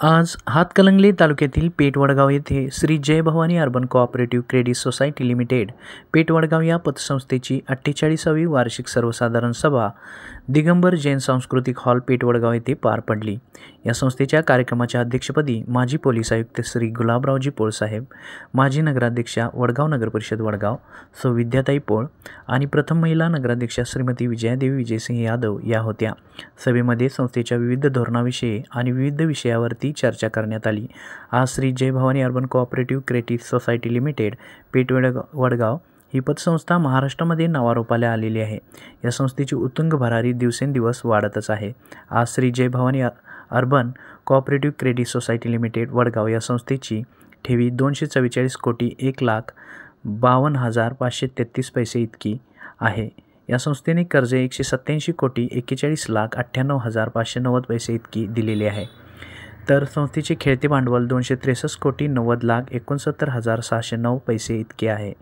आज हातकणंगले तालुक्यातील पेठवडगाव येथे Shri Jai Bhavani urban cooperative credit society limited Pethvadgaon या पतसंस्थेची 48वी वार्षिक सर्वसाधारण सभा दिगंबर जैन सांस्कृतिक हॉल पेठवडगाव येथे पार पडली। या संस्थेच्या कार्यक्रमाच्या अध्यक्षपदी माजी पोलीस आयुक्त श्री गुलाबरावजी पोळ साहेब, माजी नगराध्यक्षा वडगाव नगर परिषद वडगाव सौ विद्याताई पोळ आणि प्रथम महिला नगराध्यक्षा श्रीमती विजयादेवी विजयसिंह यादव या होत्या। सभेमध्ये संस्थेच्या विविध धोरणाविषयी आणि विविध विषयावरती चर्चा करण्यात आली। आज Shri Jai Bhavani urban cooperative credit society limited Pethvadgaon ही पतसंस्था महाराष्ट्रामध्ये नावारूपाला आलेली आहे। या संस्थेची उत्तुंग भरारी दिवसेंदिवस वाढतच आहे। आज Shri Jai Bhavani urban cooperative credit society limited Vadgaon या संस्थेची ठेवी 244 कोटी 1,52,533 पैसे इतकी आहे। या संस्थेने कर्ज 187 कोटी 41,98,590 पैसे इतकी दिलेली आहे। तर संस्थेचे खेळते भांडवल 263 कोटी 90,69,609 पैसे इतके आहे।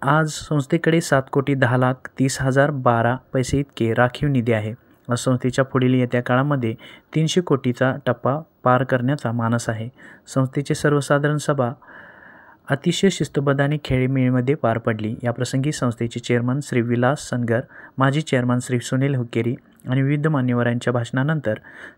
आज संस्थेकडे 7 कोटी 10,30,012 पैसे इतके राखीव निधी आहे। संस्थेच्या पुढील येत्या काळामध्ये 300 कोटीचा टप्पा पार करण्याचा मानस आहे। संस्थेचे सर्वसाधारण सभा अतिशय शिस्तबद्ध आणि खेळीमेळीमध्ये पार पडली। या प्रसंगी संस्थेचे चेअरमन श्री विलास सनगर, माजी चेअरमन श्री सुनील हुक्केरी आणि विविध मान्यवरांच्या भाषणानंतर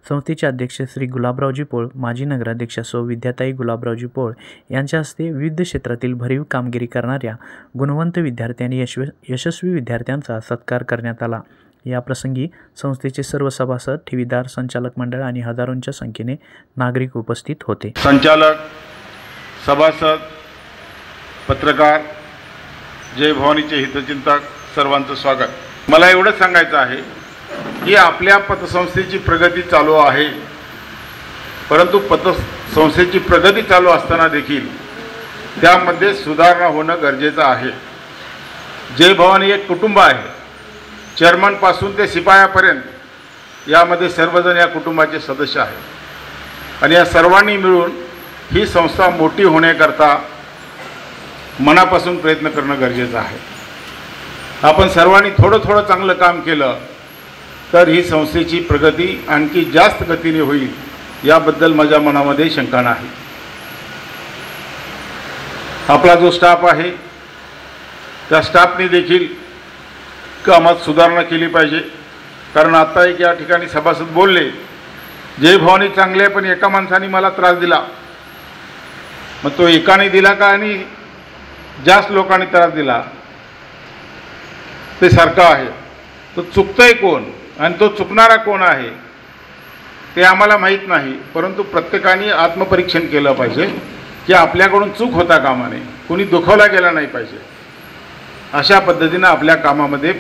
संस्थेचे अध्यक्ष श्री गुलाबरावजी पोळ, माजी नगराध्यक्षा सौ विद्याताई गुलाबरावजी पोळ यांच्या हस्ते विविध क्षेत्रातील भरीव कामगिरी करणाऱ्या गुणवंत विद्यार्थ्यांनी यशस्वी विद्यार्थ्यांचा सत्कार करण्यात आला। या प्रसंगी संस्थेचे सर्व सभासद, ठेवीदार, संचालक मंडळ आणि हजारोंच्या संख्येने नागरिक उपस्थित होते। संचालक, सभासद, पत्रकार, जय भवानीचे हितचिंतक सर्वांचं स्वागत। मला एवढंच सांगायचं आहे की आपल्या पतसंस्थेची प्रगती चालू आहे, परंतु पतसंस्थेची प्रगती चालू असताना देखील त्यामध्ये सुधारणा होणं गरजेचं आहे। जय भवानी एक कुटुंब आहे, चेअरमनपासून ते शिपायापर्यंत यामध्ये सर्वजण या कुटुंबाचे सदस्य आहेत आणि या सर्वांनी मिळून ही संस्था मोठी होण्याकरता मनापासून प्रयत्न करणं गरजेचं आहे। आपण सर्वांनी थोडं चांगलं काम केलं तर ही संस्थेची प्रगती आणखी जास्त गतीने होईल, याबद्दल माझ्या मनामध्ये शंका नाही। आपला जो स्टाफ आहे त्या स्टाफने देखील कामात सुधारणा केली पाहिजे, कारण आता एक या ठिकाणी सभासद बोलले, जय भवानी चांगले पण एका माणसाने मला त्रास दिला। मग तो एकाने दिला का आणि जास्त लोकांनी त्रास दिला ते सारखं आहे? तो चुकतोय कोण आणि तो चुकणारा कोण आहे ते आम्हाला माहीत नाही, परंतु प्रत्येकाने आत्मपरीक्षण केलं पाहिजे की आपल्याकडून चूक होता कामा नये, कोणी दुखवला गेला नाही पाहिजे। अशा पद्धतीने आपल्या कामामध्ये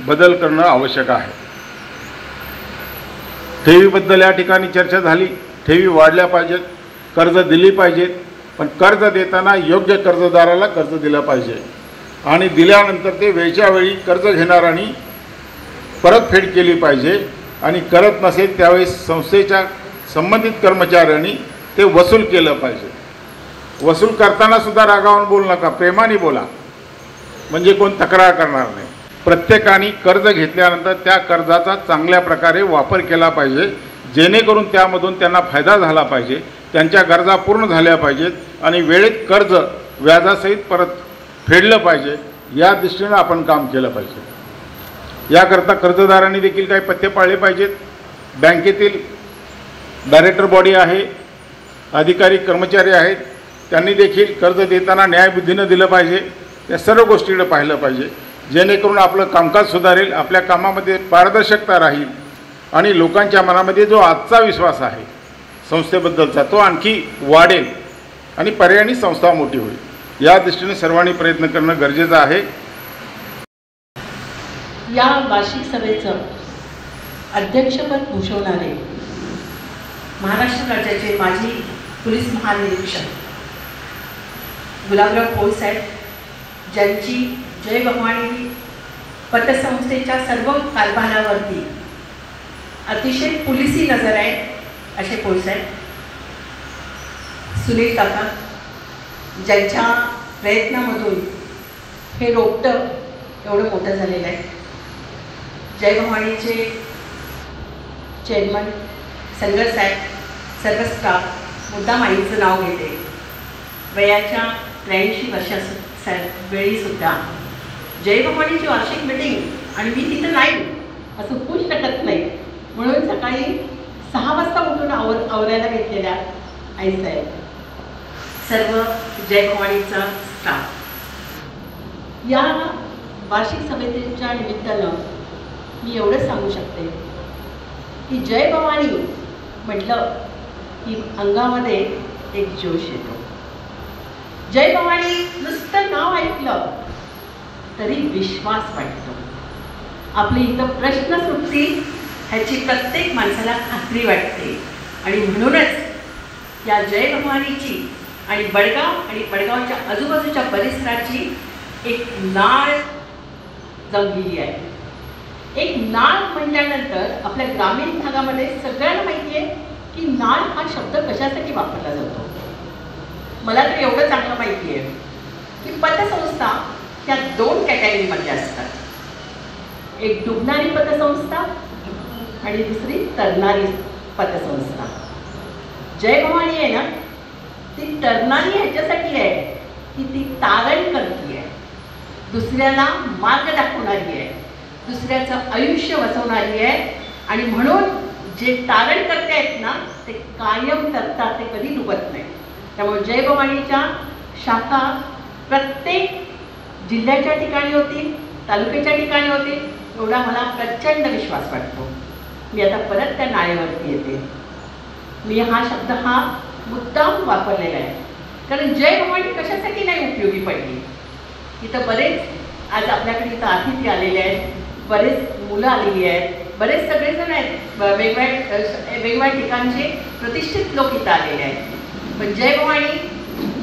बदल करणं आवश्यक आहे। ठेवीबद्दल या ठिकाणी चर्चा झाली, ठेवी वाढल्या पाहिजेत, कर्ज दिली पाहिजेत, पण कर्ज देताना योग्य कर्जदाराला कर्ज दिलं पाहिजे आणि दिल्यानंतर ते वेळच्या वेळी कर्ज घेणाऱ्यांनी परतफेड केली पाहिजे आणि करत नसेल त्यावेळेस संस्थेच्या संबंधित कर्मचाऱ्यांनी ते वसूल केलं पाहिजे। वसूल करताना सुद्धा रागावून बोलू नका, प्रेमाने बोला, म्हणजे कोण तक्रार करणार नाही। प्रत्येकाने कर्ज घेतल्यानंतर त्या कर्जाचा चांगल्या प्रकारे वापर केला पाहिजे, जेणेकरून त्यामधून त्यांना फायदा झाला पाहिजे, त्यांच्या गरजा पूर्ण झाल्या पाहिजेत आणि वेळेत कर्ज व्याजासहित परत फेडलं पाहिजे, या दृष्टीने आपण काम केलं पाहिजे। याकरता कर्जदारांनी देखील काही पथ्य पाळले पाहिजेत। बँकेतील डायरेक्टर बॉडी आहे, अधिकारी कर्मचारी आहेत, त्यांनी देखील कर्ज देताना न्यायबुद्धीनं दिलं पाहिजे। या सर्व गोष्टीकडे पाहिलं पाहिजे, जेणेकरून आपलं कामकाज सुधारेल, आपल्या कामामध्ये पारदर्शकता राहील आणि लोकांच्या मनामध्ये जो आजचा विश्वास आहे संस्थेबद्दलचा तो आणखी वाढेल आणि पर्यायाने संस्था मोठी होईल। या दृष्टीने सर्वांनी प्रयत्न करणं गरजेचं आहे। या वार्षिक सभेचं अध्यक्षपद भूषवणारे महाराष्ट्र राज्याचे माजी पोलीस महानिरीक्षक गुलाबराव पोळ साहेब, ज्यांची जय भवानी पतसंस्थेच्या सर्व कारभारावरती अतिशय पोलिसी नजर आहे असे पोळ साहेब, सुनील काका, ज्यांच्या प्रयत्नामधून हे रोपटं एवढं मोठं झालेलं आहे। जय भवानीचे चेअरमन सनगर साहेब, सर्व स्टाफ मुद्दाम आईचं नाव घेते. वयाच्या 83 वर्षाच्या वेळीसुद्धा जय भवानीची वार्षिक मीटिंग आणि मी तिथं नाही असं होऊ शकत नाही, म्हणून सकाळी 6 वाजता उठून आवरायला घेतलेल्या आईसाहेब, सर्व जय भवानीचा स्टाफ, या वार्षिक सभेच्या निमित्तानं मी एवढंच सांगू शकते की जय भवानी म्हटलं की अंगामध्ये एक जोश येतो. जय भवानी नुसतं नाव ऐकलं तरी विश्वास वाटतो. आपले इथं प्रश्न सुटतील ह्याची प्रत्येक माणसाला खात्री वाटते. आणि म्हणूनच या जय भवानीची आणि बडगाव आणि बडगावच्या आजूबाजूच्या परिसराची एक नाळ जमलेली आहे. एक नाळ म्हटल्यानंतर आपल्या ग्रामीण भागामध्ये सगळ्यांना माहिती आहे की नाळ हा शब्द कशासाठी वापरला जातो. मला तर एवढं चांगलं माहिती आहे की पतसंस्था ह्या 2 कॅटेगरीमध्ये असतात. एक डुबणारी पतसंस्था आणि दुसरी तरणारी पतसंस्था. जय भवानी आहे ना, ती तरणारी ह्याच्यासाठी आहे की ती तारण करती आहे, दुसऱ्याला मार्ग दाखवणारी आहे, दुसऱ्याचं आयुष्य वाचवणारी आहे. आणि म्हणून जे तारण करते आहेत ना ते कायम करतात, ते कधी डुबत नाही. त्यामुळे जय भवानीच्या शाखा प्रत्येक जिल्ह्याच्या ठिकाणी होती, तालुक्याच्या ठिकाणी होती, एवढा मला प्रचंड विश्वास वाटतो. मी आता परत त्या नाळेवरती येते. मी हा शब्द हा मुद्दाम वापरलेला आहे कारण जय भवानी कशासाठी नाही उपयोगी पडली. इथं बरेच आज आपल्याकडे इथं अतिथी आलेले आहेत, बरेच मुलं आलेली आहेत, बरेच सगळेजण आहेत, वेगवेगळ्या ठिकाणचे प्रतिष्ठित लोक इथं आलेले आहेत. पण जय भवानी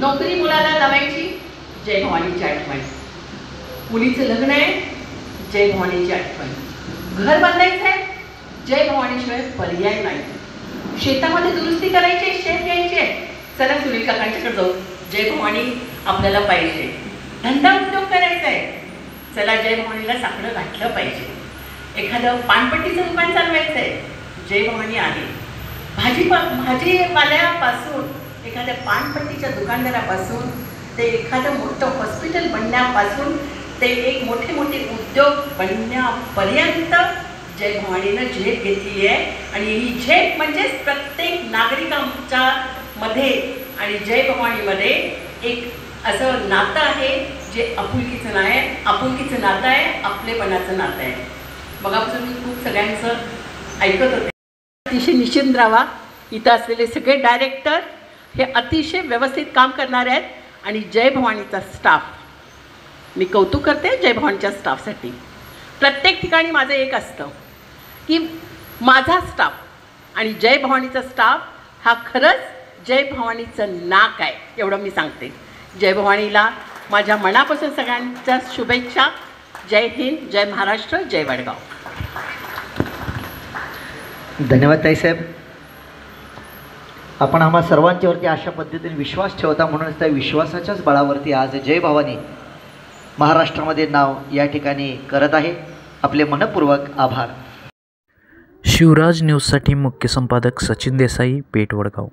नोकरी मुलाला लावायची, जय भवानीची आठवण. मुलीचं लग्न आहे, जय भवानीची आठवण. घर बांधायचं आहे, जय भवानीशिवाय पर्याय नाही. शेतामध्ये दुरुस्ती करायची, शेत घ्यायचे, चला सुनील काकांच्याकडे जाऊ, जय भवानी आपल्याला पाहिजे. धंदा उद्योग करायचा आहे, चला जय भवानीला साकडं घातलं पाहिजे. एखादं पानपट्टीचं दुकान चालवायचं आहे, जय भवानी आहे. भाजीपाल्यापासून एखाद्या पानपट्टीच्या दुकानदारापासून ते एखादं मोठं हॉस्पिटल बनण्यापासून ते एक मोठे मोठे उद्योग बनण्यापर्यंत जय भवानीनं झेप घेतलेली आहे. आणि ही झेप म्हणजेच प्रत्येक नागरिकांच्या मध्ये आणि जय भवानीमध्ये एक असं नातं आहे जे आपुलकीचं नातं आहे, आपलेपणाचं नातं आहे. मगापासून मी खूप सगळ्यांचं ऐकत होते. अतिशय निश्चिंत राहा. इथं असलेले सगळे डायरेक्टर हे अतिशय व्यवस्थित काम करणारे आहेत. आणि जय भवानीचा स्टाफ, मी कौतुक करते जय भवानीच्या स्टाफसाठी. प्रत्येक ठिकाणी माझं एक असतं की माझा स्टाफ आणि जय भवानीचा स्टाफ हा खरंच जय भवानीचं नाक आहे, एवढं मी सांगते. जय भवानीला माझ्या मनापासून सगळ्यांच्या शुभेच्छा. जय हिंद, जय महाराष्ट्र, जय वडगाव. धन्यवाद ताईसाहेब. आपण आम्हा सर्वांच्यावरती अशा पद्धतीने विश्वास ठेवता, म्हणूनच त्या विश्वासाच्याच बळावरती आज जय भवानी महाराष्ट्रामध्ये नाव या ठिकाणी करत आहे. आपले मनपूर्वक आभार. शिवराज न्यूजसाठी मुख्य संपादक सचिन देसाई, पेठ, वडगाव.